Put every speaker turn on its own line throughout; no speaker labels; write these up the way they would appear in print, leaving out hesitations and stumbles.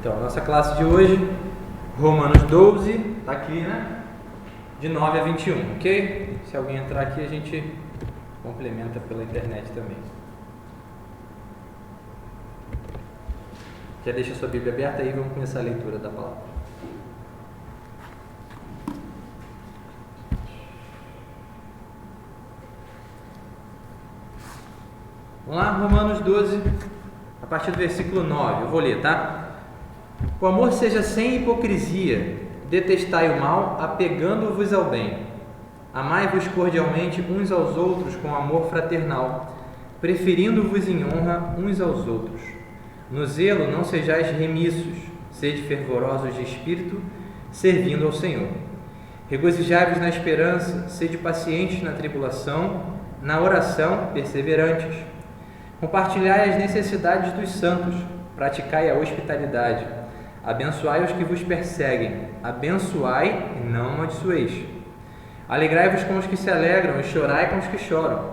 Então, nossa classe de hoje, Romanos 12, está aqui, né? De 9 a 21, ok? Se alguém entrar aqui, a gente complementa pela internet também. Já deixa a sua Bíblia aberta aí, vamos começar a leitura da palavra. Vamos lá, Romanos 12, a partir do versículo 9, eu vou ler, tá? O amor seja sem hipocrisia, detestai o mal, apegando-vos ao bem. Amai-vos cordialmente uns aos outros com amor fraternal, preferindo-vos em honra uns aos outros. No zelo não sejais remissos, sede fervorosos de espírito, servindo ao Senhor. Regozijai-vos na esperança, sede pacientes na tribulação, na oração perseverantes. Compartilhai as necessidades dos santos, praticai a hospitalidade. Abençoai os que vos perseguem, abençoai e não amaldiçoeis. Alegrai-vos com os que se alegram e chorai com os que choram.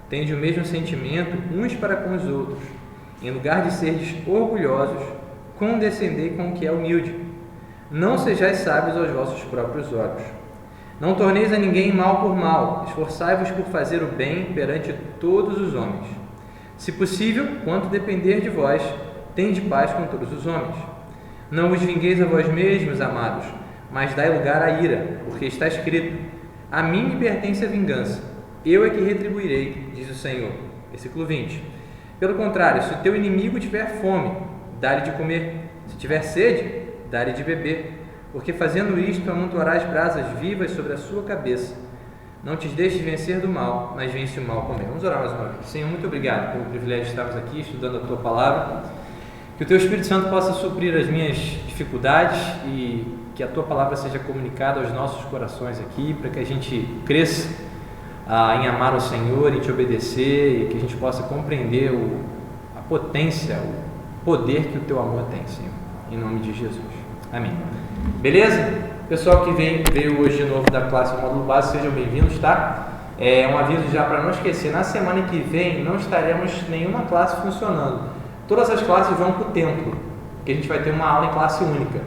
Tende o mesmo sentimento uns para com os outros. Em lugar de serdes orgulhosos, condescendei com o que é humilde. Não sejais sábios aos vossos próprios olhos. Não torneis a ninguém mal por mal, esforçai-vos por fazer o bem perante todos os homens. Se possível, quanto depender de vós, tende paz com todos os homens. Não vos vingueis a vós mesmos, amados, mas dai lugar à ira, porque está escrito: a mim me pertence a vingança, eu é que retribuirei, diz o Senhor. Versículo 20. Pelo contrário, se o teu inimigo tiver fome, dá-lhe de comer. Se tiver sede, dá-lhe de beber. Porque fazendo isto, amontoarás brasas vivas sobre a sua cabeça. Não te deixes vencer do mal, mas vence o mal com o bem. Vamos orar mais uma vez. Senhor, muito obrigado pelo privilégio de estarmos aqui estudando a Tua Palavra. Que o Teu Espírito Santo possa suprir as minhas dificuldades e que a Tua Palavra seja comunicada aos nossos corações aqui, para que a gente cresça em amar o Senhor e te obedecer, e que a gente possa compreender a potência, o poder que o Teu amor tem, Senhor. Em nome de Jesus. Amém. Beleza? Pessoal que veio hoje de novo da classe do módulo básico, sejam bem-vindos, tá? Um aviso já para não esquecer, na semana que vem não estaremos nenhuma classe funcionando. Todas as classes vão para o templo, porque a gente vai ter uma aula em classe única,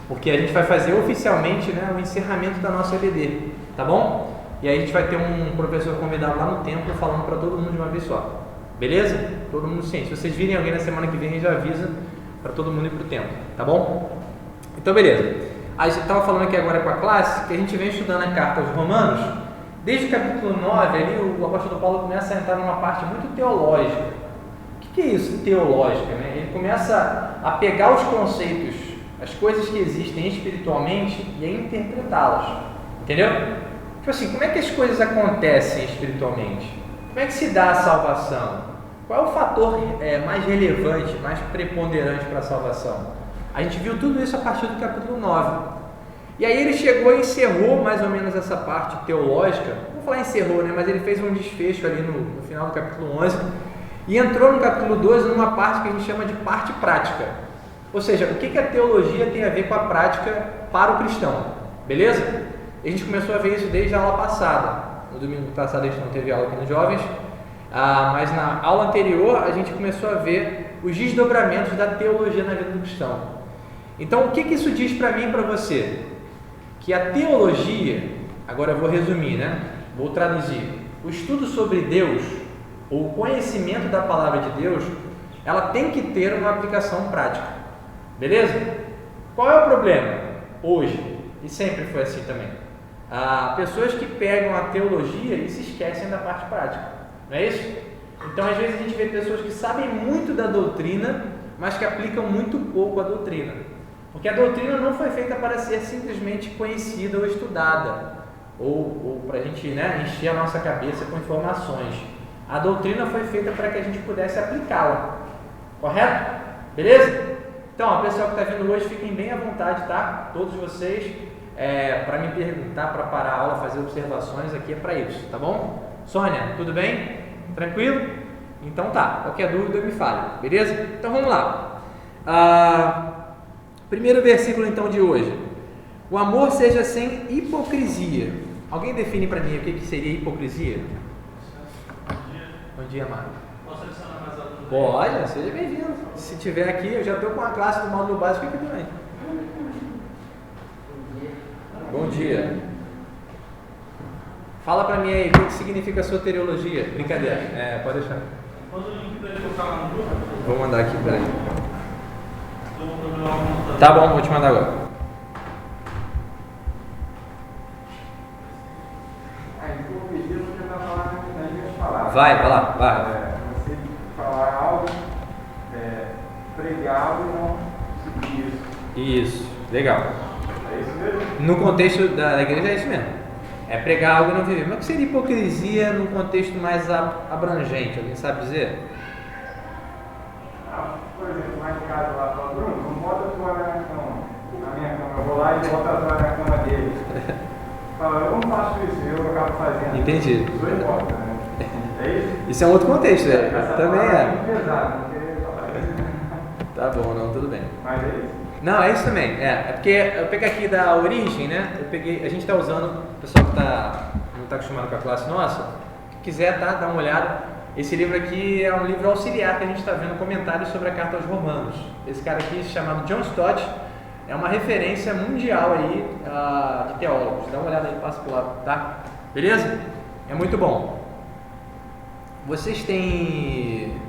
porque a gente vai fazer oficialmente, né, o encerramento da nossa EBD, tá bom? E aí a gente vai ter um professor convidado lá no templo falando para todo mundo de uma vez só, beleza? Todo mundo ciente. Se vocês virem alguém na semana que vem, a gente já avisa para todo mundo ir para o templo, tá bom? Então, beleza. A gente estava falando aqui agora com a classe que a gente vem estudando a carta aos Romanos. Desde o capítulo 9, ali o apóstolo Paulo começa a entrar numa parte muito teológica. O que é isso, teológica? Né? Ele começa a pegar os conceitos, as coisas que existem espiritualmente e a interpretá-las. Entendeu? Tipo assim, como é que as coisas acontecem espiritualmente? Como é que se dá a salvação? Qual é o fator mais relevante, mais preponderante para a salvação? A gente viu tudo isso a partir do capítulo 9. E aí ele chegou e encerrou mais ou menos essa parte teológica. Não vou falar encerrou, né? Mas ele fez um desfecho ali no final do capítulo 11. E entrou no capítulo 12 numa parte que a gente chama de parte prática. Ou seja, o que a teologia tem a ver com a prática para o cristão. Beleza? A gente começou a ver isso desde a aula passada. No domingo passado a gente não teve aula aqui nos jovens. Mas na aula anterior a gente começou a ver os desdobramentos da teologia na vida do cristão. Então, o que isso diz para mim e para você? Que a teologia, agora eu vou resumir, né? Vou traduzir. O estudo sobre Deus, ou o conhecimento da palavra de Deus, ela tem que ter uma aplicação prática. Beleza? Qual é o problema hoje? E sempre foi assim também. Pessoas que pegam a teologia e se esquecem da parte prática. Não é isso? Então, às vezes a gente vê pessoas que sabem muito da doutrina, mas que aplicam muito pouco a doutrina. Porque a doutrina não foi feita para ser simplesmente conhecida ou estudada, ou para a gente, né, encher a nossa cabeça com informações. A doutrina foi feita para que a gente pudesse aplicá-la. Correto? Beleza? Então, pessoal que está vindo hoje, fiquem bem à vontade, tá? Todos vocês, para me perguntar, para parar a aula, fazer observações, aqui é para isso, tá bom? Sônia, tudo bem? Tranquilo? Então tá, qualquer dúvida me fale, beleza? Então vamos lá. Primeiro versículo então de hoje. O amor seja sem hipocrisia. Alguém define para mim o que seria hipocrisia?
Bom dia.
Bom dia, Mário.
Posso adicionar mais algo?
Pode, seja bem-vindo. Se tiver aqui, eu já estou com a classe do módulo básico aqui também. Bom dia. Fala pra mim aí, o que significa soteriologia? Brincadeira. Pode deixar.
Quando o link para ele colocar lá no grupo.
Vou mandar aqui, peraí. Tá bom, vou te mandar agora. Vai lá, vai.
Você falar algo, pregar algo e não seguir isso.
Isso, legal.
É isso mesmo?
No contexto da igreja é isso mesmo. É pregar algo e não viver. Mas o que seria hipocrisia num contexto mais abrangente? Alguém sabe dizer?
Por exemplo, lá em casa, lá fala, Bruno, não bota a toalha na minha cama. Eu vou lá e boto a toalha na cama dele. Fala, eu não faço isso, eu acabo fazendo.
Entendi.
Isso não importa, né? É isso?
Isso é um outro contexto, né? Também
é
é.
muito pesado, não queria falar isso.
Tá bom, não, tudo bem.
Mas é isso.
Não, é isso também. É porque eu peguei aqui da origem, né? A gente está usando, o pessoal que não está acostumado com a classe nossa, que quiser, tá? Dá uma olhada. Esse livro aqui é um livro auxiliar que a gente está vendo comentários sobre a carta aos Romanos. Esse cara aqui, chamado John Stott, é uma referência mundial aí de teólogos. Dá uma olhada aí, passa por lá, tá? Beleza? É muito bom. Vocês têm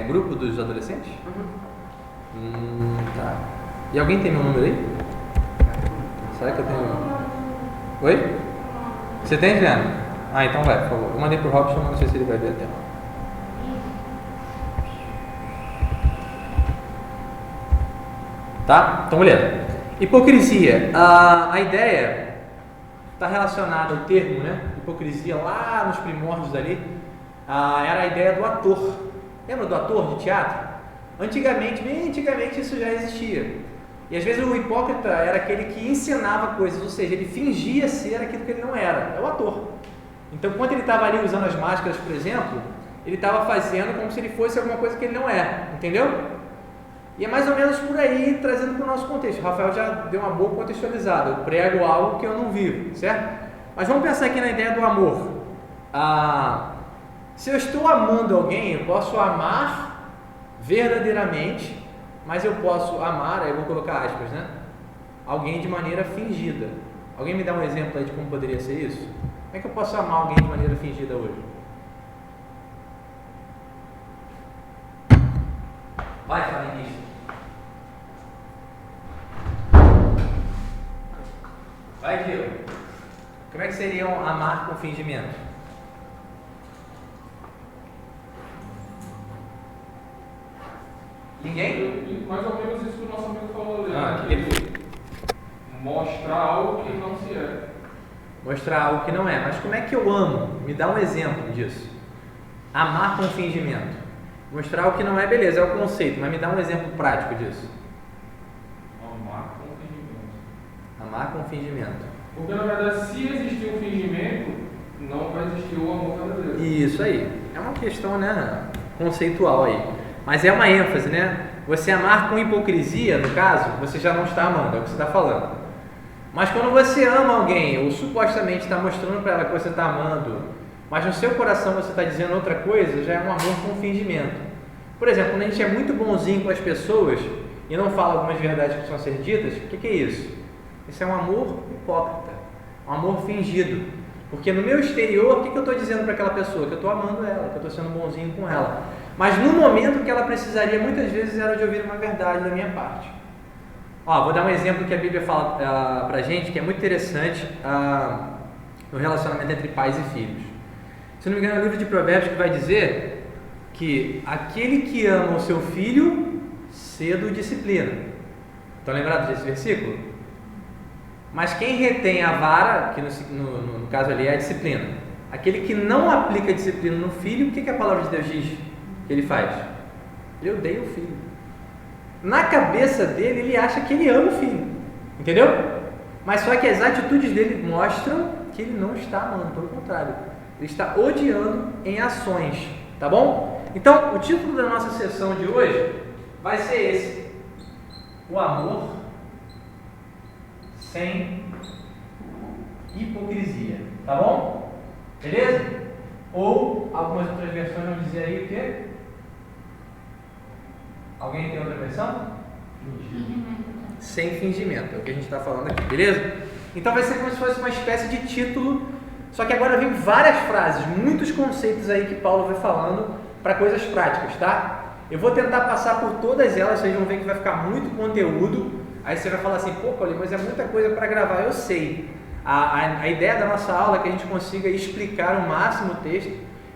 grupo dos adolescentes? Tá. E alguém tem meu número aí? Será que eu tenho? Oi? Você tem, Juliana? Então vai, por favor. Eu mandei pro Robson, mas não sei se ele vai ver até. Tá? Então, beleza. Hipocrisia. A ideia está relacionada ao termo, né? Hipocrisia lá nos primórdios ali. Era a ideia do ator. Lembra do ator de teatro? Antigamente, bem antigamente, isso já existia. E às vezes o hipócrita era aquele que ensinava coisas, ou seja, ele fingia ser aquilo que ele não era. É o ator. Então, quando ele estava ali usando as máscaras, por exemplo, ele estava fazendo como se ele fosse alguma coisa que ele não é. Entendeu? E é mais ou menos por aí, trazendo para o nosso contexto. O Rafael já deu uma boa contextualizada. Eu prego algo que eu não vivo, certo? Mas vamos pensar aqui na ideia do amor. Se eu estou amando alguém, eu posso amar verdadeiramente, mas eu posso amar, aí eu vou colocar aspas, né? Alguém de maneira fingida. Alguém me dá um exemplo aí de como poderia ser isso? Como é que eu posso amar alguém de maneira fingida hoje? Vai, Flamenguista. Vai, Diego. Como é que seria amar com fingimento? Ninguém?
Mais ou menos isso que o nosso amigo falou ali.
Que ele foi?
Mostrar algo que não se é.
Mostrar algo que não é. Mas como é que eu amo? Me dá um exemplo disso. Amar com fingimento. Mostrar algo que não é, beleza, é o conceito, mas me dá um exemplo prático disso.
Amar com fingimento.
Amar com fingimento.
Porque na verdade, se existir um fingimento, não vai existir o amor verdadeiro.
Isso aí. É uma questão, né, conceitual aí. Mas é uma ênfase, né? Você amar com hipocrisia, no caso, você já não está amando, é o que você está falando. Mas quando você ama alguém, ou supostamente está mostrando para ela que você está amando, mas no seu coração você está dizendo outra coisa, já é um amor com fingimento. Por exemplo, quando a gente é muito bonzinho com as pessoas e não fala algumas verdades que precisam ser ditas, o que é isso? Isso é um amor hipócrita, um amor fingido. Porque no meu exterior, o que eu estou dizendo para aquela pessoa? Que eu estou amando ela, que eu estou sendo bonzinho com ela. Mas no momento que ela precisaria, muitas vezes, era de ouvir uma verdade da minha parte. Vou dar um exemplo que a Bíblia fala para a gente, que é muito interessante no relacionamento entre pais e filhos. Se não me engano, é o livro de Provérbios que vai dizer que aquele que ama o seu filho, cedo o disciplina. Estão lembrados desse versículo? Mas quem retém a vara, que no caso ali é a disciplina, aquele que não aplica a disciplina no filho, o que a palavra de Deus diz que ele faz? Ele odeia o filho. Na cabeça dele, ele acha que ele ama o filho, entendeu? Mas só que as atitudes dele mostram que ele não está amando, pelo contrário, ele está odiando em ações, tá bom? Então, o título da nossa sessão de hoje vai ser esse: o amor sem hipocrisia, tá bom? Beleza? Ou algumas outras versões vão dizer aí o quê? Alguém tem outra versão? Sem fingimento, é o que a gente está falando aqui, beleza? Então vai ser como se fosse uma espécie de título, só que agora vem várias frases, muitos conceitos aí que Paulo vai falando para coisas práticas, tá? Eu vou tentar passar por todas elas, vocês vão ver que vai ficar muito conteúdo. Aí você vai falar assim, pô, Paulinho, mas é muita coisa para gravar. Eu sei. A ideia da nossa aula é que a gente consiga explicar o máximo o texto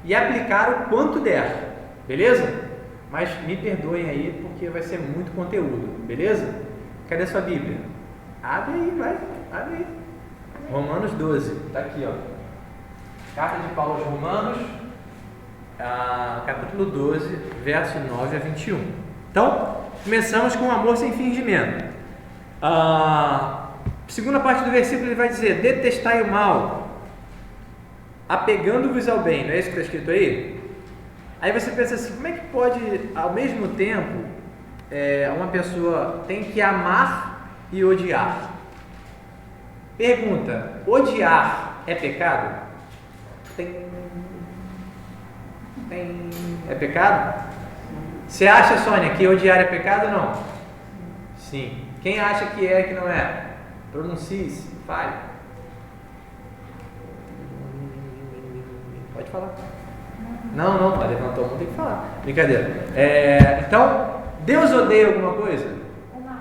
e aplicar o quanto der, beleza? Mas me perdoem aí, porque vai ser muito conteúdo, beleza? Cadê sua Bíblia? Abre aí, vai, abre aí. Romanos 12, tá aqui, ó. Carta de Paulo aos Romanos, capítulo 12, verso 9 a 21. Então, começamos com amor sem fingimento. Segunda parte do versículo ele vai dizer: detestai o mal, apegando-vos ao bem. Não é isso que está escrito aí? Aí você pensa assim, como é que pode, ao mesmo tempo, uma pessoa tem que amar e odiar? Pergunta: odiar é pecado? É pecado? Você acha, Sônia, que odiar é pecado ou não? Sim. Quem acha que é e que não é? Pronuncie-se, fale. Pode falar. Não, levantou a mão, tem que falar. Brincadeira. Então, Deus odeia alguma coisa? O mal.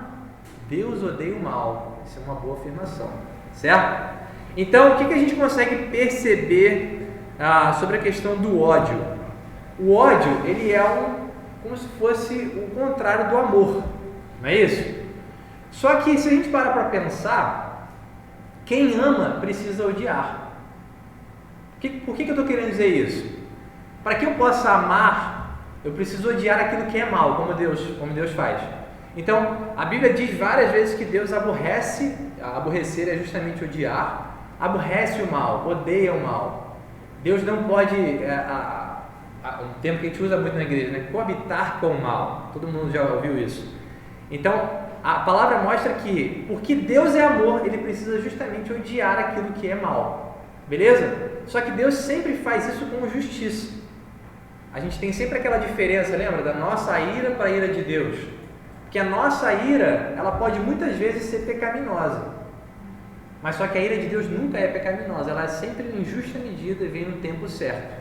Deus odeia o mal. Isso é uma boa afirmação, certo? Então, o que a gente consegue perceber sobre a questão do ódio? O ódio, ele é como se fosse o contrário do amor, não é isso? Só que se a gente parar para pensar, quem ama precisa odiar. Por que eu estou querendo dizer isso? Para que eu possa amar, eu preciso odiar aquilo que é mal, como Deus faz. Então, a Bíblia diz várias vezes que Deus aborrece, aborrecer é justamente odiar, aborrece o mal, odeia o mal. Deus não pode, um termo que a gente usa muito na igreja, né? Coabitar com o mal. Todo mundo já ouviu isso. Então, a palavra mostra que, porque Deus é amor, Ele precisa justamente odiar aquilo que é mal. Beleza? Só que Deus sempre faz isso com justiça. A gente tem sempre aquela diferença, lembra? Da nossa ira para a ira de Deus. Porque a nossa ira, ela pode muitas vezes ser pecaminosa. Mas só que a ira de Deus nunca é pecaminosa. Ela é sempre em justa medida e vem no tempo certo.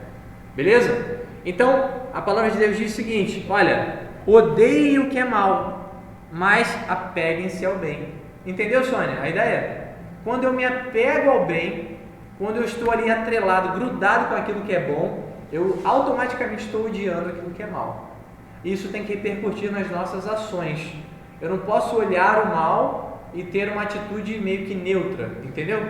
Beleza? Então, a palavra de Deus diz o seguinte: olha, odeiem o que é mal, mas apeguem-se ao bem. Entendeu, Sônia? A ideia? Quando eu me apego ao bem, quando eu estou ali atrelado, grudado com aquilo que é bom, eu automaticamente estou odiando aquilo que é mal. Isso tem que repercutir nas nossas ações. Eu não posso olhar o mal e ter uma atitude meio que neutra, entendeu?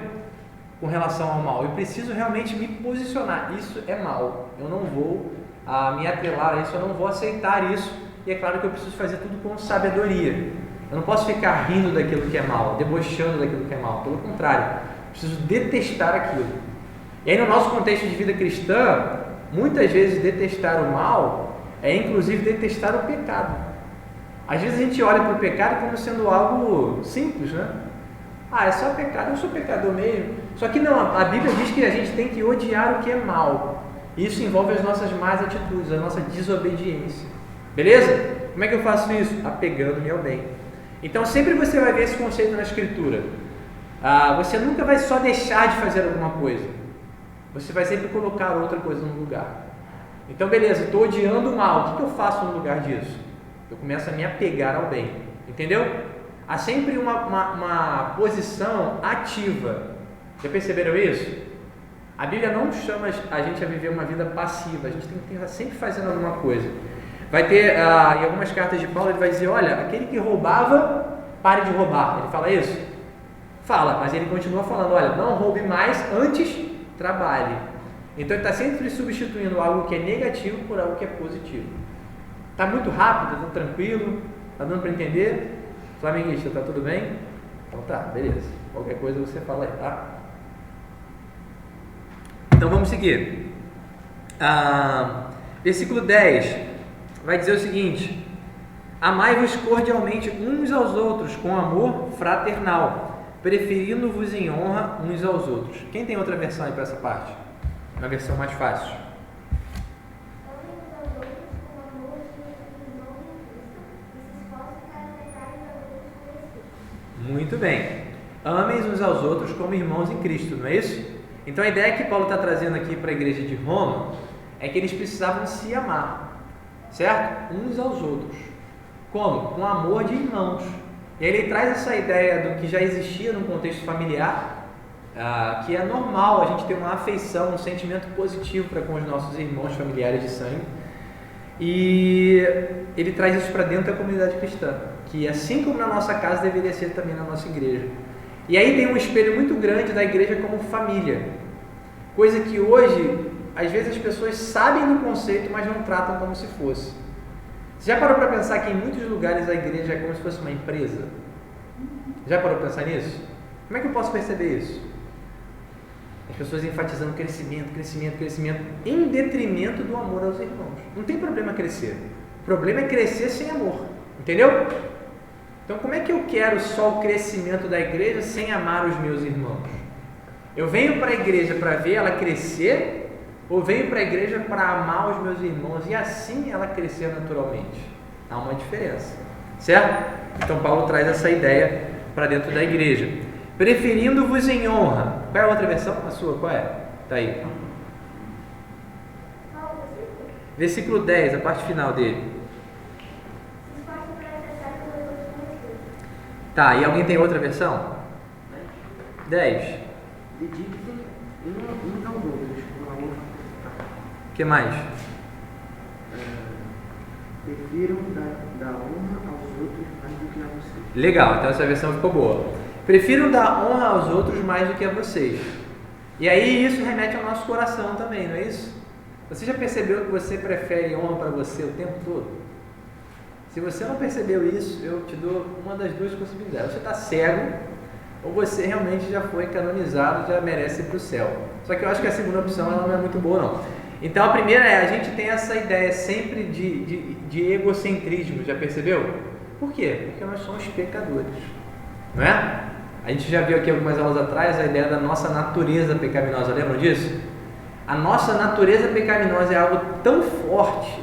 Com relação ao mal. Eu preciso realmente me posicionar. Isso é mal. Eu não vou me atrelar a isso, eu não vou aceitar isso. E é claro que eu preciso fazer tudo com sabedoria. Eu não posso ficar rindo daquilo que é mal, debochando daquilo que é mal. Pelo contrário, eu preciso detestar aquilo. E aí, no nosso contexto de vida cristã, muitas vezes detestar o mal é inclusive detestar o pecado. Às vezes a gente olha para o pecado como sendo algo simples, né? É só pecado, eu sou pecador mesmo. Só que não, a Bíblia diz que a gente tem que odiar o que é mal. Isso envolve as nossas más atitudes, a nossa desobediência. Beleza? Como é que eu faço isso? Apegando-me ao bem. Então sempre você vai ver esse conceito na Escritura. Você nunca vai só deixar de fazer alguma coisa. Você vai sempre colocar outra coisa no lugar. Então beleza, estou odiando o mal. O que eu faço no lugar disso? Eu começo a me apegar ao bem. Entendeu? Há sempre uma posição ativa. Já perceberam isso? A Bíblia não chama a gente a viver uma vida passiva. A gente tem que estar sempre fazendo alguma coisa. Vai ter, em algumas cartas de Paulo, ele vai dizer: olha, aquele que roubava, pare de roubar. Ele fala isso? Fala, mas ele continua falando: olha, não roube mais, antes trabalhe. Então ele está sempre substituindo algo que é negativo por algo que é positivo. Está muito rápido, está tranquilo, está dando para entender? Flamenguista, está tudo bem? Então tá, beleza. Qualquer coisa você fala aí, tá? Então vamos seguir. Versículo 10 vai dizer o seguinte: amai-vos cordialmente uns aos outros com amor fraternal, preferindo-vos em honra uns aos outros. Quem tem outra versão aí para essa parte? Uma versão mais fácil. Muito bem. Amem uns aos outros como irmãos em Cristo, não é isso? Então a ideia que Paulo está trazendo aqui para a igreja de Roma é que eles precisavam se amar, certo? Uns aos outros. Como? Com amor de irmãos. E aí ele traz essa ideia do que já existia no contexto familiar, que é normal a gente ter uma afeição, um sentimento positivo para com os nossos irmãos familiares de sangue. E ele traz isso para dentro da comunidade cristã, que assim como na nossa casa deveria ser também na nossa igreja. E aí tem um espelho muito grande da igreja como família, coisa que hoje às vezes as pessoas sabem do conceito, mas não tratam como se fosse. Você já parou para pensar que em muitos lugares a igreja é como se fosse uma empresa? Já parou para pensar nisso? Como é que eu posso perceber isso? As pessoas enfatizando crescimento, crescimento, crescimento, em detrimento do amor aos irmãos. Não tem problema crescer. O problema é crescer sem amor. Entendeu? Então, como é que eu quero só o crescimento da igreja sem amar os meus irmãos? Eu venho para a igreja para ver ela crescer ou venho para a igreja para amar os meus irmãos e assim ela crescer naturalmente? Há uma diferença, certo? Então, Paulo traz essa ideia para dentro da igreja. Preferindo-vos em honra. Qual é a outra versão? A sua, qual é? Está aí. Versículo 10, a parte final dele. Tá, e alguém tem outra versão? 10.
Dediquem uns aos outros com amor.
O que mais?
Prefiram dar honra aos outros mais do que a vocês.
Legal, então essa versão ficou boa. Prefiram dar honra aos outros mais do que a vocês. E aí isso remete ao nosso coração também, não é isso? Você já percebeu que você prefere honra para você o tempo todo? Se você não percebeu isso, eu te dou uma das duas possibilidades. Você está cego ou você realmente já foi canonizado, já merece ir para o céu. Só que eu acho que a segunda opção ela não é muito boa não. Então a primeira é, a gente tem essa ideia sempre de egocentrismo, já percebeu? Por quê? Porque nós somos pecadores, não é? A gente já viu aqui algumas aulas atrás a ideia da nossa natureza pecaminosa, lembram disso? A nossa natureza pecaminosa é algo tão forte,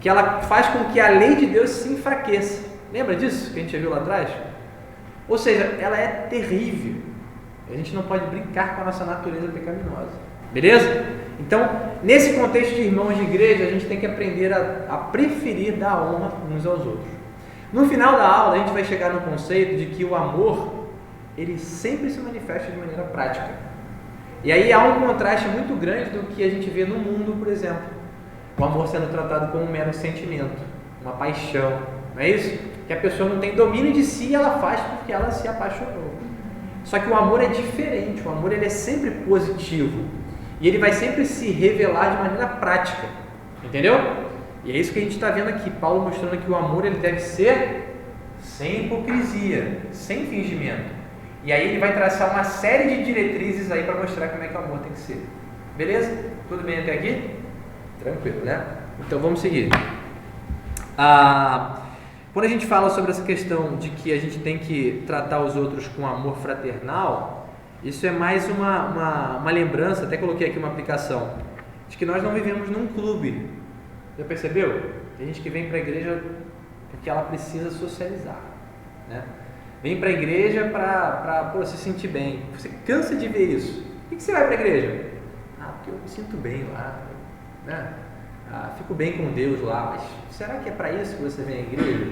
que ela faz com que a lei de Deus se enfraqueça. Lembra disso que a gente já viu lá atrás? Ou seja, ela é terrível. A gente não pode brincar com a nossa natureza pecaminosa. Beleza? Então, nesse contexto de irmãos de igreja, a gente tem que aprender a preferir dar honra uns aos outros. No final da aula, a gente vai chegar no conceito de que o amor, ele sempre se manifesta de maneira prática. E aí há um contraste muito grande do que a gente vê no mundo, por exemplo. O amor sendo tratado como um mero sentimento, uma paixão, não é isso? Que a pessoa não tem domínio de si e ela faz porque ela se apaixonou. Só que o amor é diferente, o amor ele é sempre positivo e ele vai sempre se revelar de maneira prática, entendeu? E é isso que a gente está vendo aqui, Paulo mostrando que o amor ele deve ser sem hipocrisia, sem fingimento. E aí ele vai traçar uma série de diretrizes aí para mostrar como é que o amor tem que ser. Beleza? Tudo bem até aqui? Tranquilo, né? Então vamos seguir. Quando a gente fala sobre essa questão de que a gente tem que tratar os outros com amor fraternal, isso é mais uma lembrança, até coloquei aqui uma aplicação, de que nós não vivemos num clube. Já percebeu? Tem gente que vem para a igreja porque ela precisa socializar, né? Vem para a igreja para se sentir bem. Você cansa de ver isso. Por que você vai para a igreja? Porque eu me sinto bem lá, né? Fico bem com Deus lá. Mas será que é para isso que você vem à igreja?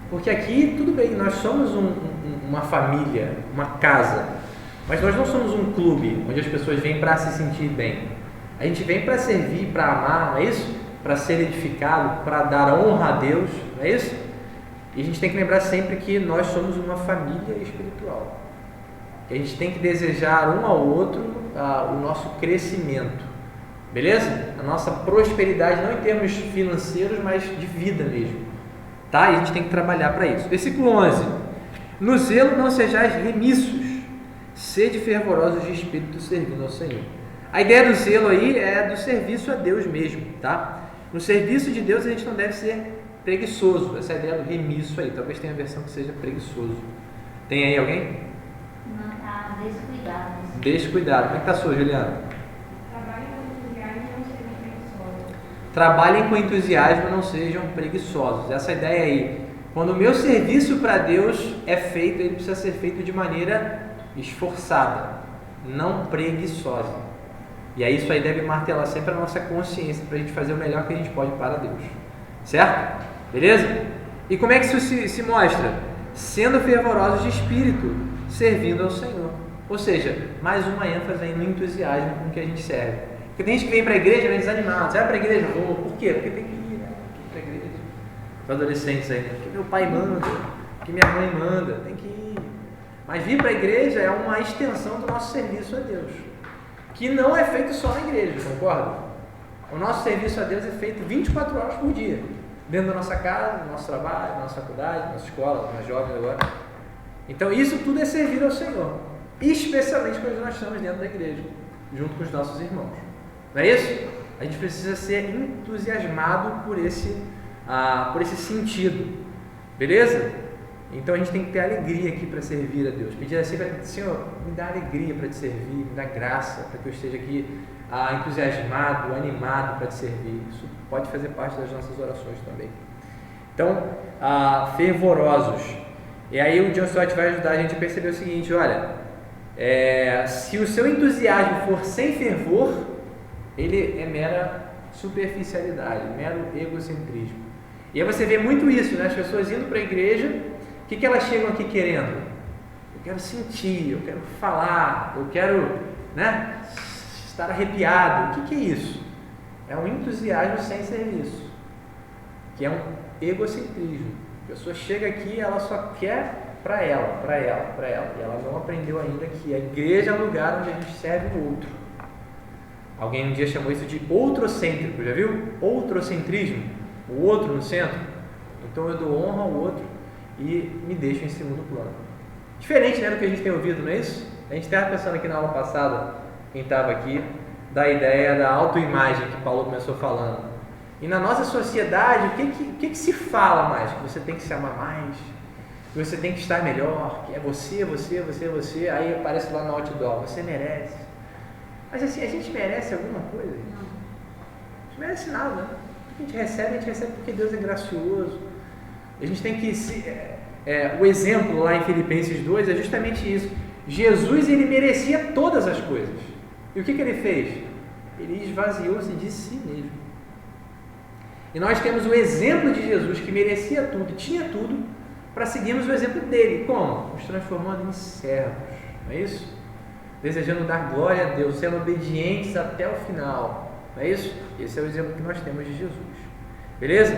Porque aqui, tudo bem, nós somos uma família, uma casa, mas nós não somos um clube onde as pessoas vêm para se sentir bem. A gente vem para servir, para amar, não é isso? Para ser edificado, para dar honra a Deus, não é isso? E a gente tem que lembrar sempre que nós somos uma família espiritual. Que a gente tem que desejar um ao outro o nosso crescimento. Beleza? A nossa prosperidade, não em termos financeiros, mas de vida mesmo. Tá? E a gente tem que trabalhar para isso. Versículo 11. No zelo não sejais remissos, sede fervorosos de espírito servindo ao Senhor. A ideia do zelo aí é do serviço a Deus mesmo, tá? No serviço de Deus a gente não deve ser preguiçoso. Essa é a ideia do remisso aí. Talvez tenha a versão que seja preguiçoso. Tem aí alguém?
Não, tá descuidado.
Descuidado. Como é que está a sua, Juliana?
Trabalhem com entusiasmo e não sejam preguiçosos.
Trabalhem com entusiasmo e não sejam preguiçosos. Essa ideia aí Quando o meu serviço para Deus é feito, ele precisa ser feito de maneira esforçada, não preguiçosa. E aí isso aí deve martelar sempre a nossa consciência para a gente fazer o melhor que a gente pode para Deus. Certo? Beleza? E como é que isso se mostra? Sendo fervorosos de espírito, servindo ao Senhor. Ou seja, mais uma ênfase aí no entusiasmo com que a gente serve. Porque tem gente que vem para a igreja e vem desanimado. Você vai para a igreja? Vou. Por quê? Porque tem que ir, né? Tem que ir para a igreja. Os adolescentes aí, né? Porque meu pai manda, porque minha mãe manda, tem que ir. Mas vir para a igreja é uma extensão do nosso serviço a Deus, que não é feito só na igreja, concorda? O nosso serviço a Deus é feito 24 horas por dia, dentro da nossa casa, do nosso trabalho, da nossa faculdade, da nossa escola, das jovens agora. Então isso tudo é servir ao Senhor, especialmente quando nós estamos dentro da igreja, junto com os nossos irmãos. Não é isso? A gente precisa ser entusiasmado por esse sentido, beleza? Então a gente tem que ter alegria aqui para servir a Deus. Pedir assim, Senhor, me dá alegria para te servir, me dá graça para que eu esteja aqui entusiasmado, animado para te servir. Isso pode fazer parte das nossas orações também. Então, fervorosos. E aí o John Stott vai ajudar a gente a perceber o seguinte, olha, se o seu entusiasmo for sem fervor, ele é mera superficialidade, mero egocentrismo. E aí você vê muito isso, né? As pessoas indo para a igreja, o que elas chegam aqui querendo? Eu quero sentir, eu quero falar, eu quero, né, estar arrepiado. O que é isso? É um entusiasmo sem serviço, que é um egocentrismo. A pessoa chega aqui, ela só quer para ela, e ela não aprendeu ainda que a igreja é o lugar onde a gente serve o outro. Alguém um dia chamou isso de outrocêntrico, já viu? Outrocentrismo, o outro no centro. Então eu dou honra ao outro e me deixo em segundo plano. Diferente, né, do que a gente tem ouvido, não é isso? A gente estava pensando aqui na aula passada, quem estava aqui, da ideia da autoimagem que Paulo começou falando. E na nossa sociedade, o que se fala mais? Que você tem que se amar mais, que você tem que estar melhor, que é você, aí aparece lá no outdoor, você merece. Mas assim, a gente merece alguma coisa? Não. A gente merece nada, né? O que a gente recebe porque Deus é gracioso. A gente tem que o exemplo lá em Filipenses 2 é justamente isso. Jesus, ele merecia todas as coisas. E o que ele fez? Ele esvaziou-se de si mesmo. E nós temos o exemplo de Jesus, que merecia tudo, tinha tudo, para seguirmos o exemplo dele. Como? Nos transformando em servos, não é isso? Desejando dar glória a Deus, sendo obedientes até o final, não é isso? Esse é o exemplo que nós temos de Jesus, beleza?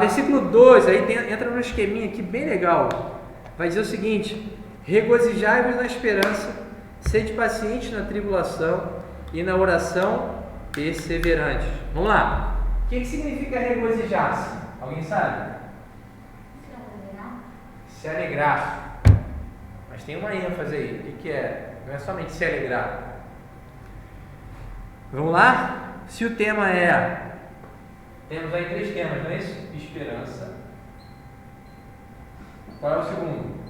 Versículo 12, aí entra no esqueminha aqui bem legal, vai dizer o seguinte: regozijai-vos na esperança, sede pacientes na tribulação e na oração perseverantes. Vamos lá, o que significa regozijar-se? Alguém sabe? Se alegrar. Mas tem uma ênfase aí, o que é? Não é somente se alegrar. Vamos lá? Se o tema temos aí 3 temas, não é isso? Esperança. Qual é o segundo?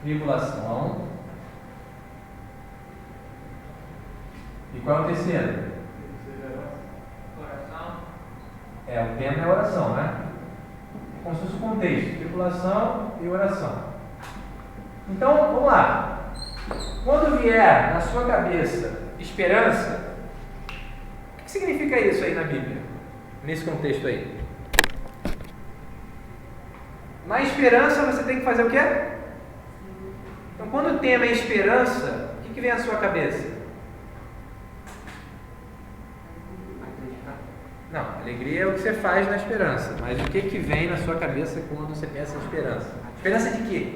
Tribulação. E qual é o terceiro?
Oração.
O tema é oração, né? Como se fosse o contexto, tribulação e oração. Então, vamos lá. Quando vier na sua cabeça esperança, o que significa isso aí na Bíblia? Nesse contexto aí. Na esperança você tem que fazer o quê? Então, quando o tema é esperança, o que vem à sua cabeça? Não, alegria é o que você faz na esperança. Mas o que vem na sua cabeça quando você pensa em esperança? Esperança de quê?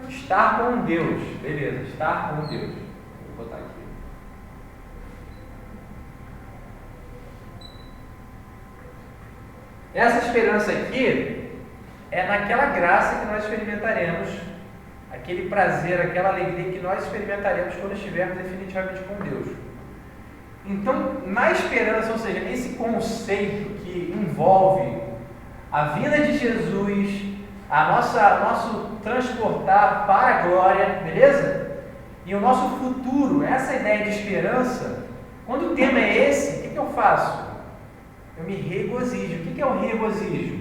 Estar com Deus. Beleza, estar com Deus. Vou botar aqui. Essa esperança aqui é naquela graça que nós experimentaremos, aquele prazer, aquela alegria que nós experimentaremos quando estivermos definitivamente com Deus. Então, na esperança, ou seja, nesse conceito que envolve a vinda de Jesus, nosso transportar para a glória, beleza? E o nosso futuro, essa ideia de esperança, quando o tema é esse, o que eu faço? Eu me regozijo. O que é o regozijo?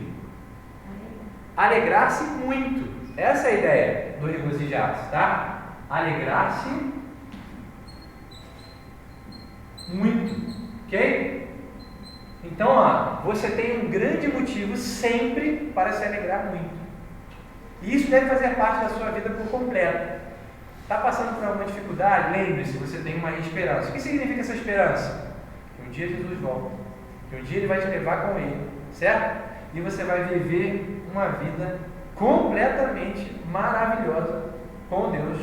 Alegrar-se muito. Essa é a ideia do regozijar-se, tá? Alegrar-se muito. Ok? Então, ó, você tem um grande motivo sempre para se alegrar muito. E isso deve fazer parte da sua vida por completo. Está passando por alguma dificuldade? Lembre-se, você tem uma esperança. O que significa essa esperança? Que um dia Jesus volta. Que um dia Ele vai te levar com Ele. Certo? E você vai viver uma vida completamente maravilhosa com Deus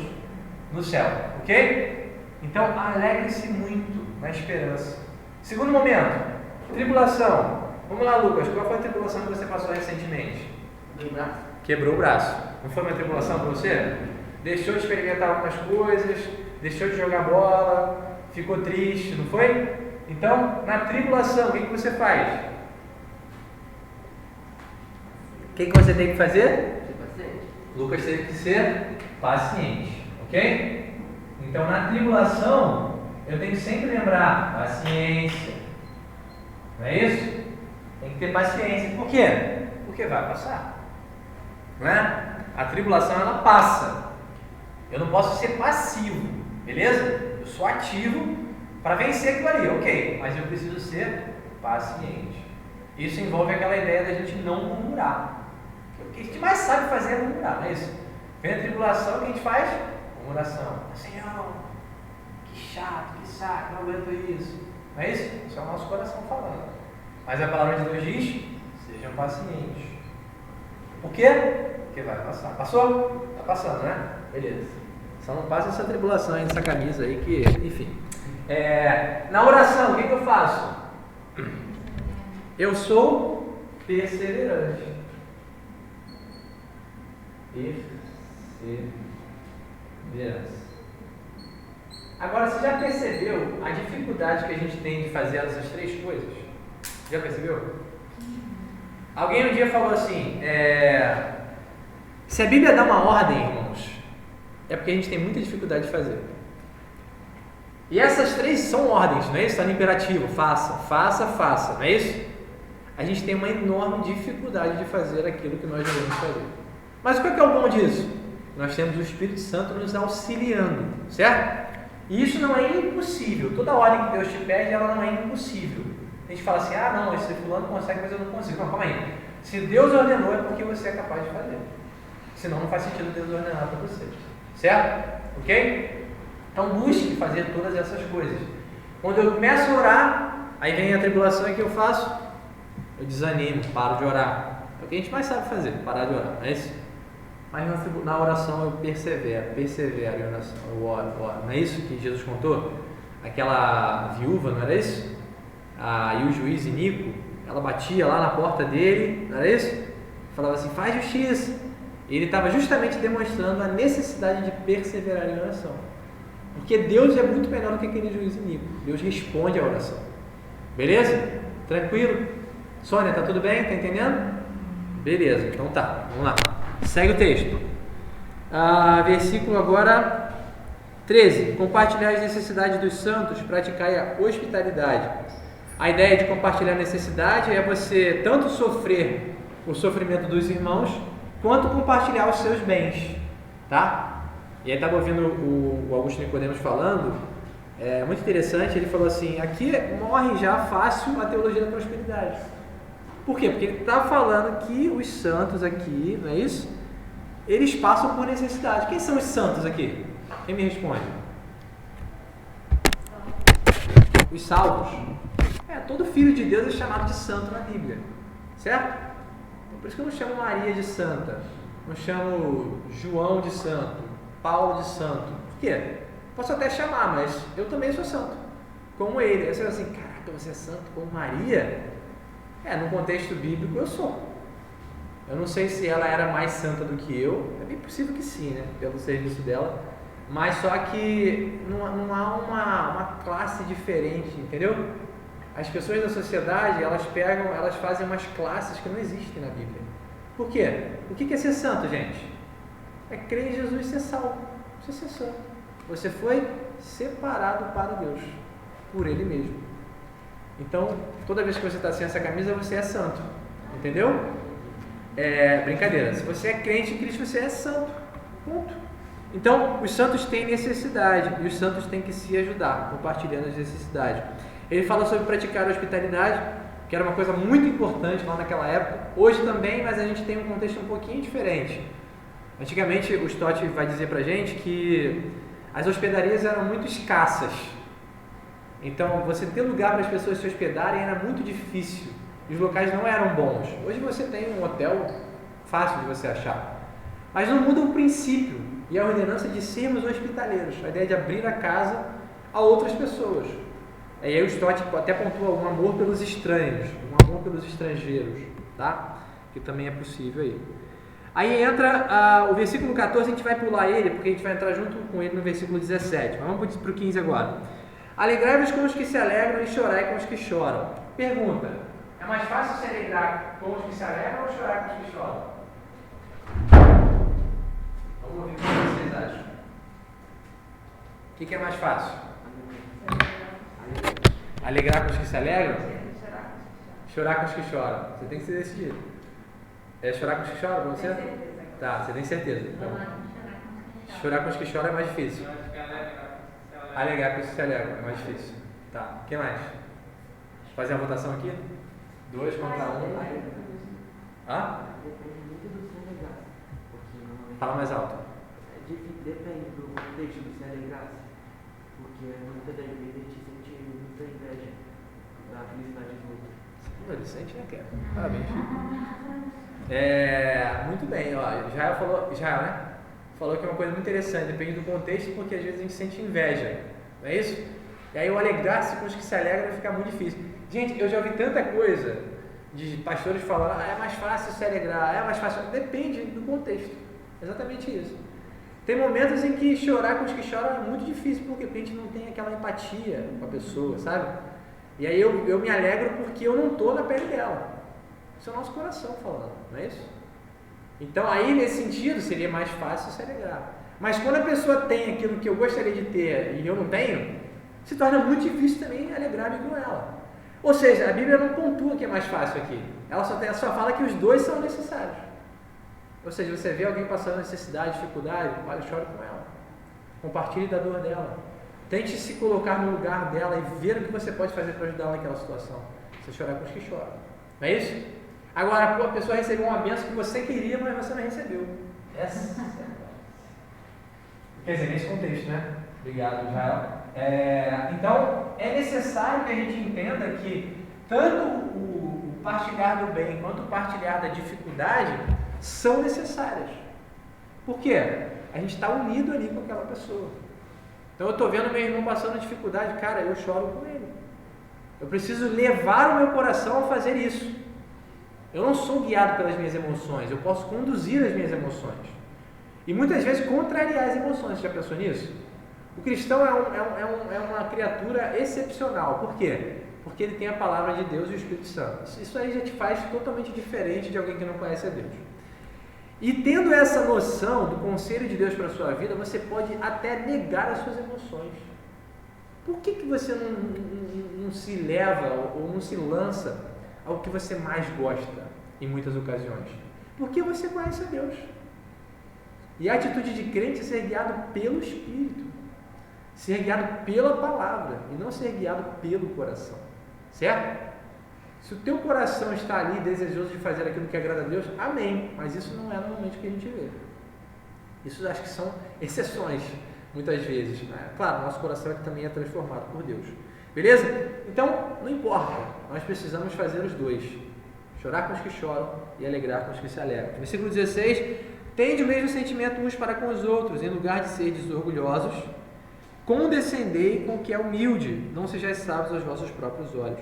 no céu. Ok? Então, alegre-se muito na esperança. Segundo momento, tribulação. Vamos lá, Lucas. Qual foi a tribulação que você passou recentemente? Quebrou o braço. Não foi uma tribulação para você? Deixou de experimentar algumas coisas, deixou de jogar bola, ficou triste, não foi? Então, na tribulação, o que você faz? O que você tem que fazer? Lucas teve que ser paciente, ok? Então, na tribulação, eu tenho que sempre lembrar paciência. Não é isso? Tem que ter paciência. Por quê? Porque vai passar. Não é? A tribulação, ela passa. Eu não posso ser passivo, beleza? Eu sou ativo para vencer aquilo ali, ok. Mas eu preciso ser paciente. Isso envolve aquela ideia da gente não murmurar. O que a gente mais sabe fazer é murmurar, não é isso? Vem a tribulação, o que a gente faz? Murmuração. Senhor, que chato, que saco, não aguento isso. Não é isso? Isso é o nosso coração falando. Mas a palavra de Deus diz: sejam pacientes. Por quê? Porque vai passar. Passou? Está passando, né? Beleza. Só não passa essa tribulação aí nessa camisa aí que, enfim. Na oração, o que eu faço? Eu sou perseverante. Perseverança. Agora, você já percebeu a dificuldade que a gente tem de fazer essas três coisas? Já percebeu? Alguém um dia falou assim, se a Bíblia dá uma ordem, irmãos, é porque a gente tem muita dificuldade de fazer. E essas três são ordens, não é isso? Está no imperativo, faça, faça, faça, não é isso? A gente tem uma enorme dificuldade de fazer aquilo que nós devemos fazer. Mas qual é o bom disso? Nós temos o Espírito Santo nos auxiliando, certo? E isso não é impossível. Toda ordem que Deus te pede, ela não é impossível. A gente fala assim, não, esse fulano consegue, mas eu não consigo. Não, calma aí. Se Deus ordenou, é porque você é capaz de fazer. Senão não faz sentido Deus ordenar para você. Certo? Ok? Então busque fazer todas essas coisas. Quando eu começo a orar, aí vem a tribulação e que eu faço? Eu desanimo, paro de orar. É o que a gente mais sabe fazer, parar de orar, não é isso? Mas na oração eu persevero em oração, eu oro. Não é isso que Jesus contou? Aquela viúva, não era isso? E o juiz Inico, ela batia lá na porta dele, não era isso? Falava assim, faz justiça. E ele estava justamente demonstrando a necessidade de perseverar em oração. Porque Deus é muito melhor do que aquele juiz Inico. Deus responde à oração. Beleza? Tranquilo? Sônia, tá tudo bem? Tá entendendo? Beleza, então tá, vamos lá. Segue o texto. Versículo agora 13. Compartilhar as necessidades dos santos, praticai a hospitalidade. A ideia de compartilhar a necessidade é você tanto sofrer o sofrimento dos irmãos, quanto compartilhar os seus bens, tá? E aí estava ouvindo o Augusto Nicodemos falando, muito interessante, ele falou assim, aqui morre já fácil a teologia da prosperidade. Por quê? Porque ele está falando que os santos aqui, não é isso? Eles passam por necessidade. Quem são os santos aqui? Quem me responde? Os salvos. Todo filho de Deus é chamado de santo na Bíblia, certo? Por isso que eu não chamo Maria de santa, não chamo João de santo, Paulo de santo. Por quê? Posso até chamar, mas eu também sou santo, como ele. Aí você vai assim, caraca, você é santo como Maria? No contexto bíblico eu sou. Eu não sei se ela era mais santa do que eu, é bem possível que sim, né? Pelo serviço dela, mas só que não há uma classe diferente, entendeu? As pessoas da sociedade, elas fazem umas classes que não existem na Bíblia. Por quê? O que é ser santo, gente? É crer em Jesus e ser salvo. Você ser santo. Você foi separado para Deus, por Ele mesmo. Então, toda vez que você está sem essa camisa, você é santo. Entendeu? Brincadeira. Se você é crente em Cristo, você é santo. Ponto. Então, os santos têm necessidade e os santos têm que se ajudar, compartilhando as necessidades. Ele fala sobre praticar a hospitalidade, que era uma coisa muito importante lá naquela época. Hoje também, mas a gente tem um contexto um pouquinho diferente. Antigamente, o Stott vai dizer pra gente que as hospedarias eram muito escassas. Então, você ter lugar para as pessoas se hospedarem era muito difícil. Os locais não eram bons. Hoje você tem um hotel fácil de você achar. Mas não muda o princípio e a ordenança de sermos hospitaleiros. A ideia de abrir a casa a outras pessoas. E aí o Stott até pontua um amor pelos estranhos, um amor pelos estrangeiros, tá? Que também é possível aí. Aí entra o versículo 14, a gente vai pular ele, porque a gente vai entrar junto com ele no versículo 17. Mas vamos para o 15 agora. Alegrai-vos com os que se alegram e chorai com os que choram. Pergunta, é mais fácil se alegrar com os que se alegram ou chorar com os que choram? Vamos ouvir o que vocês acham. O que é mais fácil? Alegrar com os que se alegram? Chorar com os que choram. Você tem que se decidir. É chorar com os que choram pra você? Tá, você tem certeza. Então, chorar com os que choram é mais difícil. Alegrar com os que se alegram é mais difícil. Tá, o que mais? Fazer a votação aqui? 2 contra 1. Hã?
Depende muito do se alegrasse. Porque normalmente.
Fala mais alto.
Depende do contexto do se alegrasse. Porque muitas das vezes a gente sente muita inveja da felicidade do outro.
Ele sente, né, Kevin? Parabéns. Muito bem, ó. Israel, né? Falou que é uma coisa muito interessante, depende do contexto, porque às vezes a gente sente inveja, não é isso? E aí o alegrar-se com os que se alegram vai ficar muito difícil. Gente, eu já ouvi tanta coisa de pastores falando, é mais fácil se alegrar, é mais fácil. Depende do contexto, exatamente isso. Tem momentos em que chorar com os que choram é muito difícil, porque a gente não tem aquela empatia com a pessoa, sabe? E aí eu me alegro porque eu não estou na pele dela. Isso é o nosso coração falando, não é isso? Então aí nesse sentido seria mais fácil se alegrar. Mas quando a pessoa tem aquilo que eu gostaria de ter e eu não tenho, se torna muito difícil também alegrar-me com ela. Ou seja, a Bíblia não pontua que é mais fácil aqui. Ela só fala que os dois são necessários. Ou seja, você vê alguém passando necessidade, dificuldade, olha, chore com ela. Compartilhe da dor dela. Tente se colocar no lugar dela e ver o que você pode fazer para ajudá-la naquela situação. Você chorar com os que choram. Não é isso? Agora, a pessoa recebeu uma bênção que você queria, mas você não recebeu. Essa. Quer dizer, nesse contexto, né? Obrigado, Israel. Então, é necessário que a gente entenda que tanto o partilhar do bem quanto o partilhar da dificuldade são necessárias. Por quê? A gente está unido ali com aquela pessoa. Então eu estou vendo meu irmão passando dificuldade, cara, eu choro com ele. Eu preciso levar o meu coração a fazer isso. Eu não sou guiado pelas minhas emoções, eu posso conduzir as minhas emoções. E muitas vezes contrariar as emoções. Você já pensou nisso? O cristão é uma criatura excepcional. Por quê? Porque ele tem a palavra de Deus e o Espírito Santo. Isso aí já te faz totalmente diferente de alguém que não conhece a Deus. E tendo essa noção do conselho de Deus para a sua vida, você pode até negar as suas emoções. Por que você não se leva ou não se lança ao que você mais gosta em muitas ocasiões? Porque você conhece a Deus. E a atitude de crente é ser guiado pelo Espírito, ser guiado pela palavra e não ser guiado pelo coração, certo? Se o teu coração está ali desejoso de fazer aquilo que agrada a Deus, amém, mas isso não é normalmente o que a gente vê. Isso acho que são exceções, muitas vezes, né? Claro, nosso coração é que também é transformado por Deus, beleza? Então, não importa, nós precisamos fazer os dois, chorar com os que choram e alegrar com os que se alegram. Versículo 16, tende o mesmo sentimento uns para com os outros, em lugar de serdes orgulhosos, condescendei com o que é humilde, não sejais sábios aos vossos próprios olhos.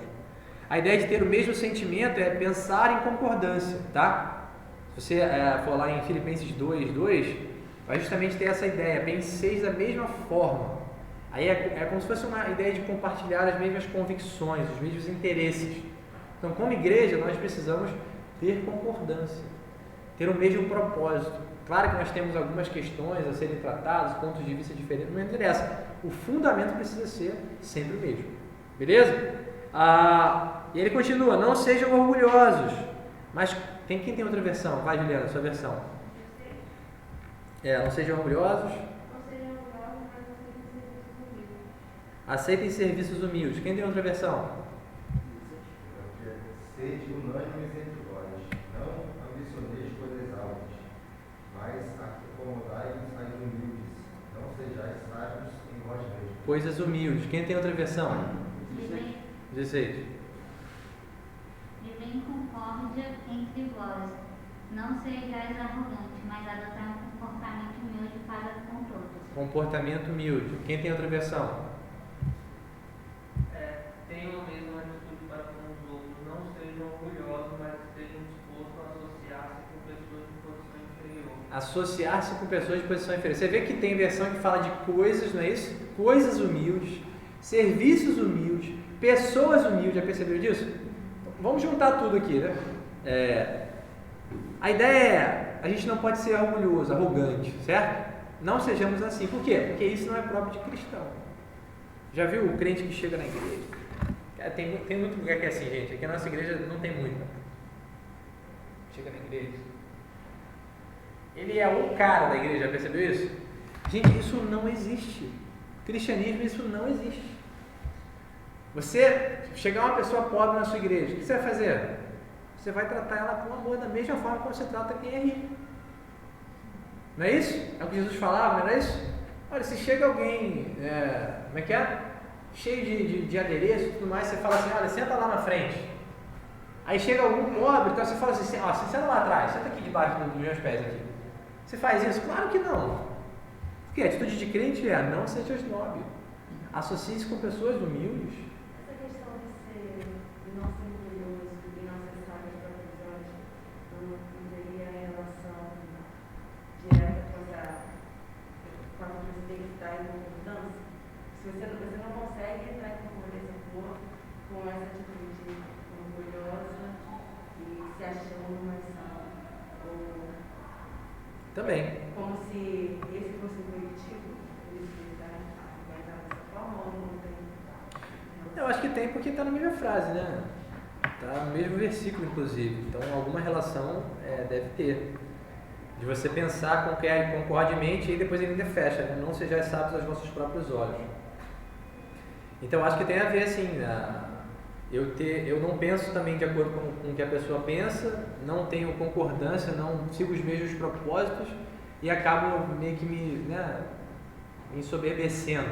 A ideia de ter o mesmo sentimento é pensar em concordância, tá? Se você for lá em Filipenses 2:2, vai justamente ter essa ideia, penseis da mesma forma. Aí é como se fosse uma ideia de compartilhar as mesmas convicções, os mesmos interesses. Então, como igreja, nós precisamos ter concordância, ter o mesmo propósito. Claro que nós temos algumas questões a serem tratadas, pontos de vista diferentes, não interessa. O fundamento precisa ser sempre o mesmo. Beleza? E ele continua, não sejam orgulhosos. Mas quem tem outra versão? Vai, Juliana, sua versão. Não sejam orgulhosos. Aceitem serviços humildes. Quem tem outra versão?
Sede unânimes entre vós, não ambicioneis coisas altas, mas acomodai-vos às humildes, não sejais sábios em vós mesmos.
Coisas humildes. Quem tem outra versão? 16.
Vivei em concórdia entre vós. Não sejais arrogantes, mas adotai um comportamento humilde para com todos.
Comportamento humilde. Quem tem outra versão?
Tenham a mesma atitude para com os outros. Não sejam orgulhosos, mas estejam dispostos a associar-se com pessoas de posição inferior.
Associar-se com pessoas de posição inferior. Você vê que tem versão que fala de coisas, não é isso? Coisas humildes, serviços humildes, pessoas humildes. Já percebeu disso? Vamos juntar tudo aqui, né? A ideia é, a gente não pode ser orgulhoso, arrogante, certo? Não sejamos assim. Por quê? Porque isso não é próprio de cristão. Já viu o crente que chega na igreja? Tem muito lugar que é assim, gente. Aqui na nossa igreja não tem muito. Chega na igreja. Ele é o cara da igreja, já percebeu isso? Gente, isso não existe. Cristianismo, isso não existe. Você chegar uma pessoa pobre na sua igreja, o que você vai fazer? Você vai tratar ela com amor da mesma forma que você trata quem é rico. Não é isso? É o que Jesus falava, não é isso? Olha, se chega alguém, como é que é? Cheio de adereço e tudo mais, você fala assim, olha, senta lá na frente. Aí chega algum pobre, então você fala assim, ó, você senta lá atrás, senta aqui debaixo dos meus pés aqui. Você faz isso? Claro que não. Porque a atitude de crente é, não seja snob. Associe-se com pessoas humildes.
Essa questão de não ser orgulhoso e não ser sábio para os olhos, não teria relação direta com a complexidade e concordância? Se você não consegue entrar em concordância com essa atitude orgulhosa e se achando mais sábio, ou
Também.
como se esse fosse o coletivo, eles quiserem argumentar dessa forma, ou não tem?
Eu acho que tem porque está na mesma frase, né? Está no mesmo versículo, inclusive. Então, alguma relação deve ter. De você pensar concordemente e depois ele ainda fecha, né? Não sejais sábios aos vossos próprios olhos. Então, acho que tem a ver, assim, eu não penso também de acordo com o que a pessoa pensa, não tenho concordância, não sigo os mesmos propósitos e acabo meio que me ensoberbecendo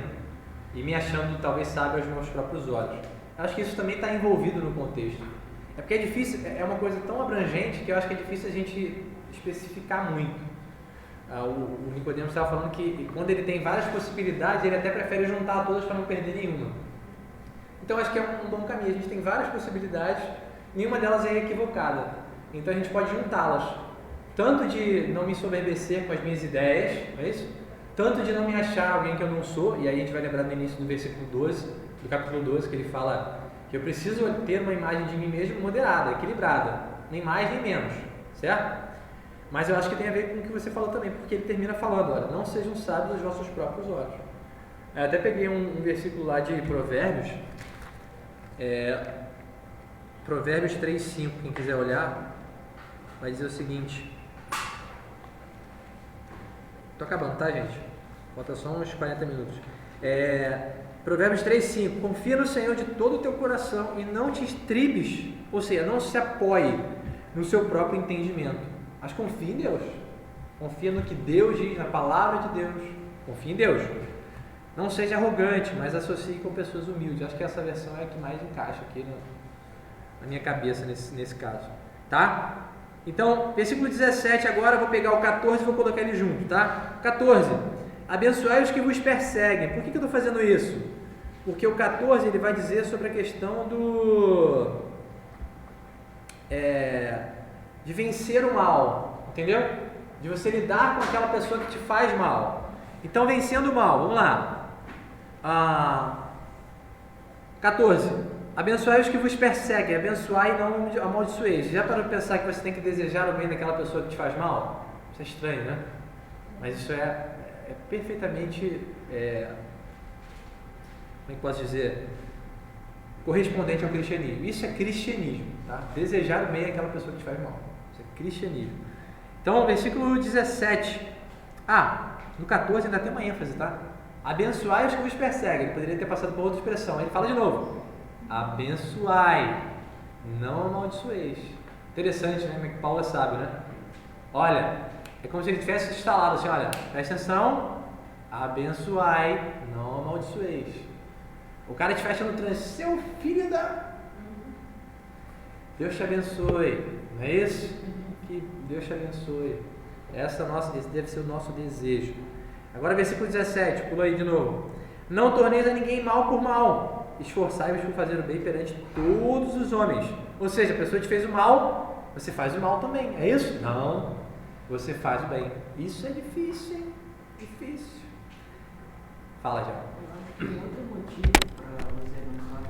e me achando talvez sábio aos meus próprios olhos. Acho que isso também está envolvido no contexto. É porque é difícil, é uma coisa tão abrangente que eu acho que é difícil a gente especificar muito. O Nicodemos estava falando que quando ele tem várias possibilidades, ele até prefere juntar todas para não perder nenhuma. Então acho que é um bom caminho. A gente tem várias possibilidades, nenhuma delas é equivocada. Então a gente pode juntá-las. Tanto de não me ensoberbecer com as minhas ideias, não é isso? Tanto de não me achar alguém que eu não sou, e aí a gente vai lembrar no início do versículo 12, do capítulo 12, que ele fala que eu preciso ter uma imagem de mim mesmo moderada, equilibrada, nem mais nem menos, certo? Mas eu acho que tem a ver com o que você falou também, porque ele termina falando, olha, não sejam sábios aos vossos próprios olhos. Eu até peguei um versículo lá de Provérbios, Provérbios 3:5, quem quiser olhar, vai dizer o seguinte. Tô acabando, tá, gente? Falta só uns 40 minutos. Provérbios 3:5, confia no Senhor de todo o teu coração e não te estribes, ou seja, não se apoie no seu próprio entendimento. Mas confia em Deus. Confia no que Deus diz, na palavra de Deus. Confia em Deus. Não seja arrogante, mas associe com pessoas humildes. Acho que essa versão é a que mais encaixa aqui na minha cabeça nesse caso. Tá? Então, versículo 17 agora, eu vou pegar o 14 e vou colocar ele junto, tá? 14. Abençoai os que vos perseguem. Por que eu estou fazendo isso? Porque o 14 ele vai dizer sobre a questão de vencer o mal, entendeu? De você lidar com aquela pessoa que te faz mal. Então, vencendo o mal, vamos lá. 14. Abençoai os que vos perseguem, abençoai e não amaldiçoeis. Já para pensar que você tem que desejar o bem daquela pessoa que te faz mal? Isso é estranho, né? Mas isso é perfeitamente, como é que posso dizer? correspondente ao cristianismo. Isso é cristianismo, tá? Desejar o bem àquela pessoa que te faz mal. Isso é cristianismo. Então, versículo 17. No 14 ainda tem uma ênfase, tá? Abençoai os que vos perseguem. Ele poderia ter passado por outra expressão. Ele fala de novo. Abençoai, não amaldiçoeis. Interessante, né? Como é que Paulo é sábio, né? Olha, é como se ele tivesse instalado assim, olha, presta atenção, abençoai, não amaldiçoeis. O cara te fecha no trânsito, seu filho da... Deus te abençoe, não é isso? Que Deus te abençoe. Esse deve ser o nosso desejo. Agora versículo 17, pula aí de novo. Não torneis a ninguém mal por mal, esforçai-vos por fazer o bem perante todos os homens. Ou seja, a pessoa te fez o mal, você faz o mal também, é isso? Não, você faz o bem. Isso é difícil, hein? Difícil. Fala, já.
Tem outro motivo para você abençoar.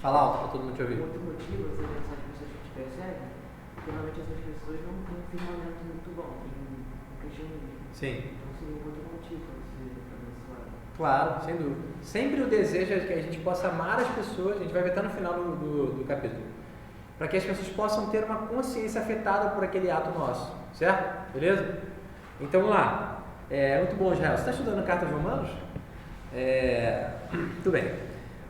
Fala alto para todo mundo te ouvir.
Outro motivo você abençoar as pessoas que te perseguem, porque normalmente essas pessoas não têm um firmamento muito bom em cristianismo.
Sim.
Então seria um outro motivo para você abençoar.
Claro, sem dúvida. Sempre o desejo é que a gente possa amar as pessoas, a gente vai ver até no final do capítulo, para que as pessoas possam ter uma consciência afetada por aquele ato nosso, certo? Beleza? Então vamos lá. Muito bom, Israel. Você está estudando Carta aos Romanos? Tudo bem.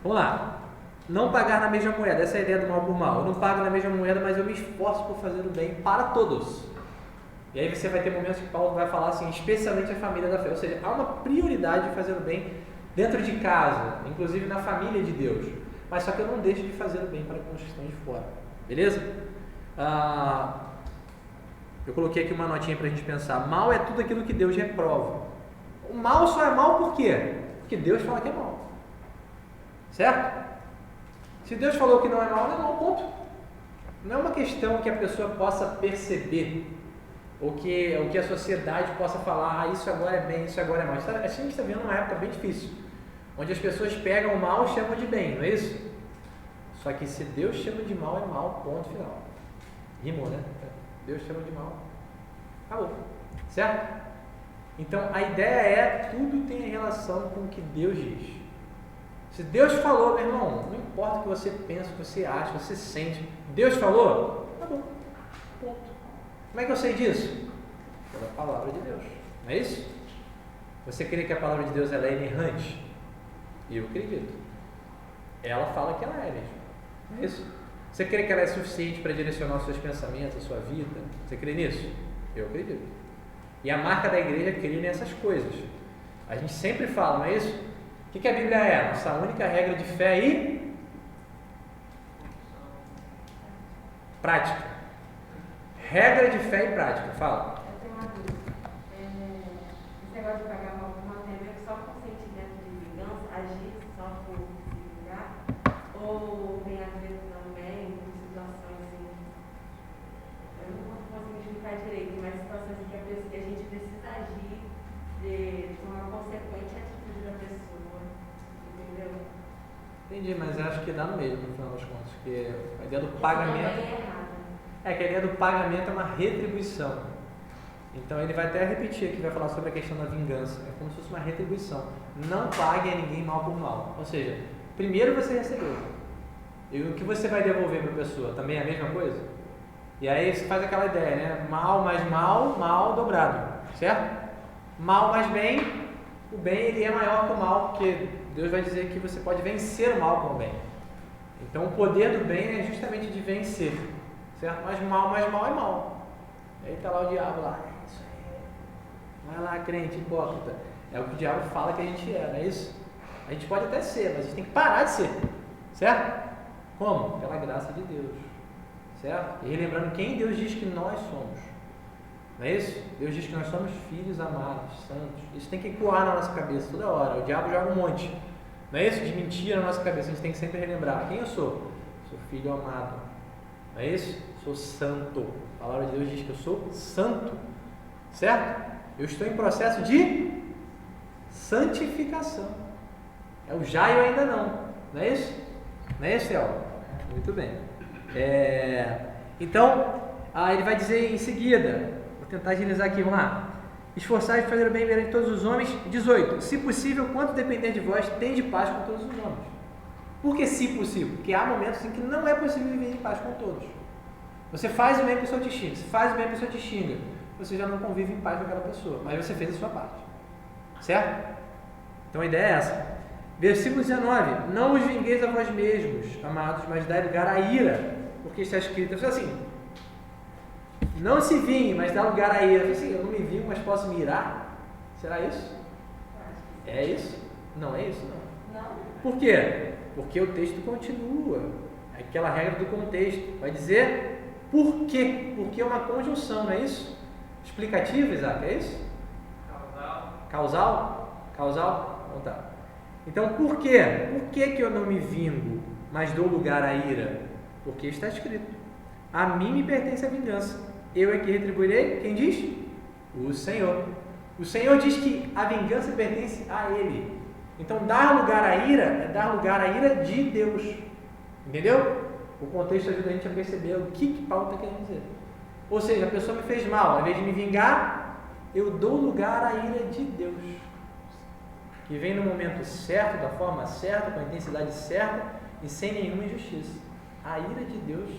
Vamos lá. Não pagar na mesma moeda, essa é a ideia do mal por mal. Eu não pago na mesma moeda, mas eu me esforço por fazer o bem para todos. E aí você vai ter momentos que Paulo vai falar assim, especialmente a família da fé. Ou seja, há uma prioridade de fazer o bem dentro de casa, inclusive na família de Deus. Mas só que eu não deixo de fazer o bem para com os que estão de fora. Beleza? Eu coloquei aqui uma notinha para a gente pensar. Mal é tudo aquilo que Deus reprova. O mal só é mal por quê? Porque Deus fala que é mal. Certo? Se Deus falou que não é mal, não é mal, ponto. Não é uma questão que a pessoa possa perceber, ou que a sociedade possa falar, isso agora é bem, isso agora é mal. A gente está vendo uma época bem difícil, onde as pessoas pegam o mal e chamam de bem, não é isso? Só que se Deus chama de mal, é mal, ponto final. Rimou, né? Deus chama de mal, acabou. Certo? Então a ideia é, tudo tem relação com o que Deus diz. Se Deus falou, meu irmão, não importa o que você pensa, o que você acha, o que você sente, Deus falou, tá bom, ponto. Como é que eu sei disso? Pela palavra de Deus, não é isso? Você crê que a palavra de Deus ela é inerrante? Eu acredito. Ela fala que ela é mesmo, não é isso? Você crê que ela é suficiente para direcionar os seus pensamentos, a sua vida? Você crê nisso? Eu acredito. E a marca da igreja é crer nessas coisas. A gente sempre fala, não é isso? O que a Bíblia é? Nossa única regra de fé e prática. Regra de fé e prática. Fala.
Eu tenho uma dúvida. Esse negócio de pagar mal por mal tem a ver só com o sentimento de vingança, agir só por se vingar? Ou tem a ver também com situações assim? Eu não consigo explicar direito, mas situações em que a gente precisa agir de uma consequente atitude da pessoa. Entendeu?
Entendi, mas acho que dá no mesmo, no final das contas. Porque a ideia do pagamento. Que a ideia do pagamento é uma retribuição. Então ele vai até repetir aqui, vai falar sobre a questão da vingança. É como se fosse uma retribuição. Não pague a ninguém mal por mal. Ou seja, primeiro você recebeu. E o que você vai devolver para a pessoa? Também é a mesma coisa? E aí você faz aquela ideia, né? Mal mais mal, mal dobrado. Certo? Mal mais bem, o bem ele é maior que o mal, porque Deus vai dizer que você pode vencer o mal com o bem. Então o poder do bem é justamente de vencer. Certo? Mas mal é mal. Aí está lá o diabo lá. Isso aí. Vai lá, crente, hipócrita. É o que o diabo fala que a gente é, não é isso? A gente pode até ser, mas a gente tem que parar de ser. Certo? Como? Pela graça de Deus. Certo? E relembrando quem Deus diz que nós somos. Não é isso? Deus diz que nós somos filhos amados, santos. Isso tem que ecoar na nossa cabeça toda hora. O diabo joga um monte. Não é isso? De mentira na nossa cabeça. A gente tem que sempre relembrar. Quem eu sou? Sou filho amado. Não é isso? Sou santo. A palavra de Deus diz que eu sou santo. Certo? Eu estou em processo de santificação. É o já e eu ainda não. Não é isso? Não é isso, Elton? Muito bem. Então, ele vai dizer em seguida, vou tentar agilizar aqui, vamos lá. Esforçai-vos de fazer o bem perante todos os homens. 18. Se possível, quanto depender de vós, tende paz com todos os homens. Por que se possível? Porque há momentos em que não é possível viver em paz com todos. Você faz o bem, a pessoa te xinga. Você faz o bem, a pessoa te xinga. Você já não convive em paz com aquela pessoa, mas você fez a sua parte. Certo? Então a ideia é essa. Versículo 19. Não os vingueis a vós mesmos, amados, mas dai lugar à ira, porque está escrito assim: não se vingue, mas dá lugar à ira. Assim, eu não me vingo, mas posso me irar? Será isso? É isso? Não é isso, não.
Não?
Por quê? Porque o texto continua. Aquela regra do contexto. Vai dizer por quê? Porque é uma conjunção, não é isso? Explicativa, Isaac, é isso? Causal? Então tá. Então por quê? Por que eu não me vingo, mas dou lugar à ira? Porque está escrito: a mim me pertence a vingança. Eu é que retribuirei. Quem diz? O Senhor. O Senhor diz que a vingança pertence a Ele. Então dar lugar à ira é dar lugar à ira de Deus. Entendeu? O contexto ajuda a gente a perceber o que Paulo está querendo dizer. Ou seja, a pessoa me fez mal, ao invés de me vingar, eu dou lugar à ira de Deus, que vem no momento certo, da forma certa, com a intensidade certa e sem nenhuma injustiça. A ira de Deus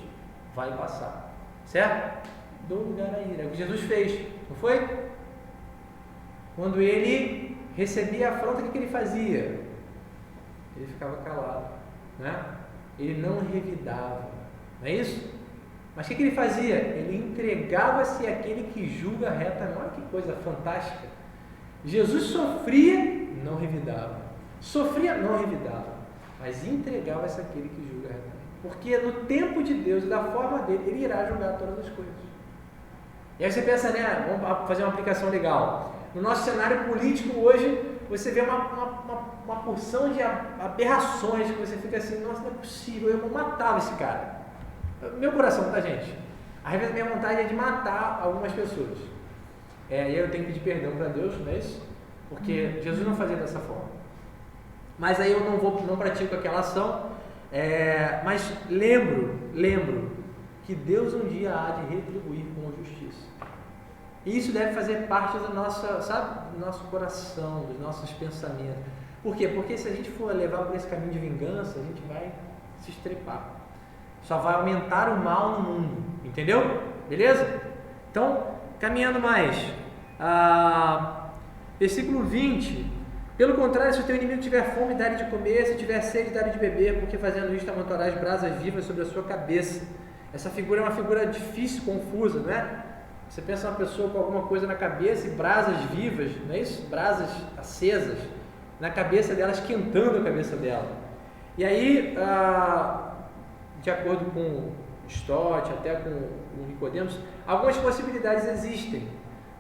vai passar, certo? Dou lugar à ira. É o que Jesus fez, não foi? Quando ele recebia a afronta, o que ele fazia? Ele ficava calado, né? Ele não revidava, não é isso? Mas o que ele fazia? Ele entregava-se àquele que julga retamente. Olha que coisa fantástica. Jesus sofria, não revidava. Sofria, não revidava. Mas entregava-se àquele que julga retamente. Porque no tempo de Deus e da forma dele, ele irá julgar todas as coisas. E aí você pensa, né? Vamos fazer uma aplicação legal. No nosso cenário político hoje, você vê uma porção de aberrações que você fica assim: nossa, não é possível, eu vou matar esse cara. Meu coração, tá, gente? Às vezes a minha vontade é de matar algumas pessoas. E aí eu tenho que pedir perdão para Deus, não é isso? Porque Jesus não fazia dessa forma. Mas aí eu não pratico aquela ação. Mas lembro que Deus um dia há de retribuir com justiça. E isso deve fazer parte da nossa, sabe, do nosso coração, dos nossos pensamentos. Por quê? Porque se a gente for levar por esse caminho de vingança, a gente vai se estrepar. Só vai aumentar o mal no mundo. Entendeu? Beleza? Então, caminhando mais. Versículo 20. Pelo contrário, se o teu inimigo tiver fome, dá-lhe de comer, se tiver sede, dá-lhe de beber, porque fazendo isto amontoarás brasas vivas sobre a sua cabeça. Essa figura é uma figura difícil, confusa, não é? Você pensa uma pessoa com alguma coisa na cabeça e brasas vivas, não é isso? Brasas acesas na cabeça dela, esquentando a cabeça dela. E aí, de acordo com Stott, até com o Nicodemos, algumas possibilidades existem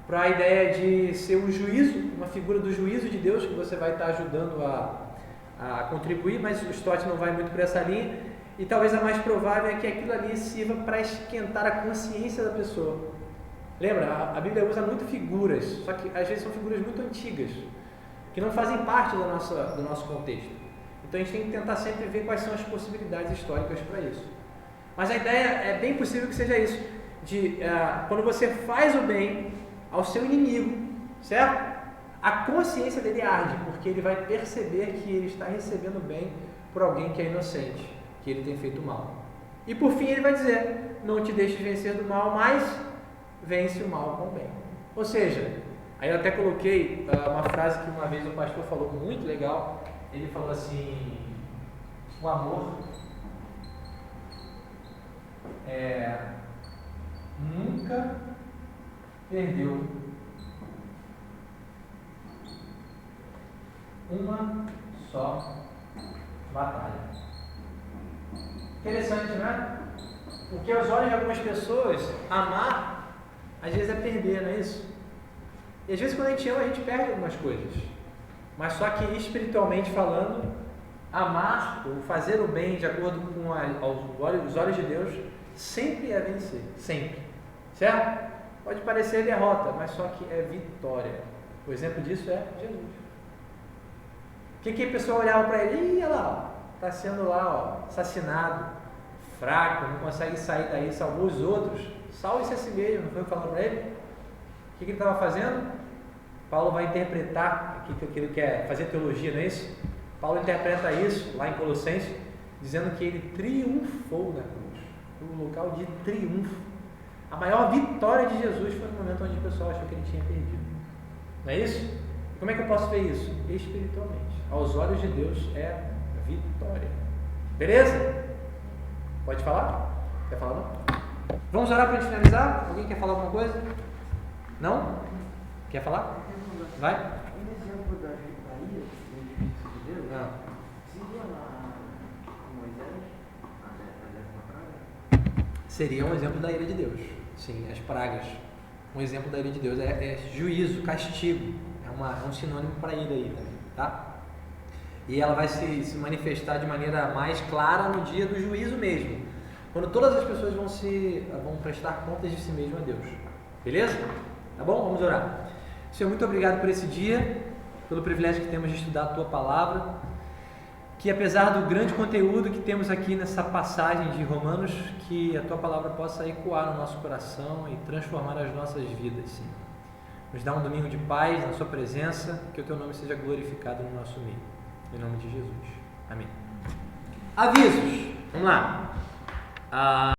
para a ideia de ser um juízo, uma figura do juízo de Deus, que você vai estar ajudando a contribuir, mas o Stott não vai muito para essa linha, e talvez a mais provável é que aquilo ali sirva para esquentar a consciência da pessoa. Lembra, a Bíblia usa muito figuras, só que às vezes são figuras muito antigas, que não fazem parte do nosso contexto. Então a gente tem que tentar sempre ver quais são as possibilidades históricas para isso. Mas a ideia é bem possível que seja isso, quando você faz o bem ao seu inimigo, certo? A consciência dele arde, porque ele vai perceber que ele está recebendo bem por alguém que é inocente, que ele tem feito mal. E por fim ele vai dizer: não te deixes vencer do mal, mas vence o mal com o bem. Ou seja, aí eu até coloquei uma frase que uma vez o pastor falou muito legal. Ele falou assim: o amor nunca perdeu uma só batalha. Interessante, né? Porque aos olhos de algumas pessoas, amar às vezes é perder, não é isso? E às vezes quando a gente ama, a gente perde algumas coisas. Mas só que espiritualmente falando, amar ou fazer o bem de acordo com os olhos de Deus sempre é vencer, sempre, certo? Pode parecer derrota, mas só que é vitória. O exemplo disso é Jesus. O que a pessoa olhava para ele? Ih, olha lá, está sendo lá assassinado, fraco, não consegue sair daí, salvou os outros. Salve-se a si mesmo, não foi falando para ele? O que ele estava fazendo? Paulo vai interpretar, aqui que ele quer fazer teologia, não é isso? Paulo interpreta isso lá em Colossenses, dizendo que ele triunfou na cruz, um local de triunfo. A maior vitória de Jesus foi no momento onde o pessoal achou que ele tinha perdido. Não é isso? Como é que eu posso ver isso? Espiritualmente. Aos olhos de Deus é vitória. Beleza? Pode falar? Quer falar não? Vamos orar para a gente finalizar? Alguém quer falar alguma coisa? Não? Quer falar? Vai?
Um exemplo da ira, do juízo de Deus,
Não.
seria lá com Moisés, a 10ª praga?
Seria um exemplo da ira de Deus. Sim, as pragas. Um exemplo da ira de Deus é juízo, castigo. É um sinônimo para ira aí também, tá? E ela vai se manifestar de maneira mais clara no dia do juízo mesmo, quando todas as pessoas vão prestar contas de si mesmo a Deus. Beleza? Tá bom? Vamos orar. Senhor, muito obrigado por esse dia, pelo privilégio que temos de estudar a Tua Palavra, que apesar do grande conteúdo que temos aqui nessa passagem de Romanos, que a Tua Palavra possa ecoar no nosso coração e transformar as nossas vidas, Senhor. Nos dá um domingo de paz na Sua presença, que o Teu nome seja glorificado no nosso meio. Em nome de Jesus. Amém. Avisos. Vamos lá.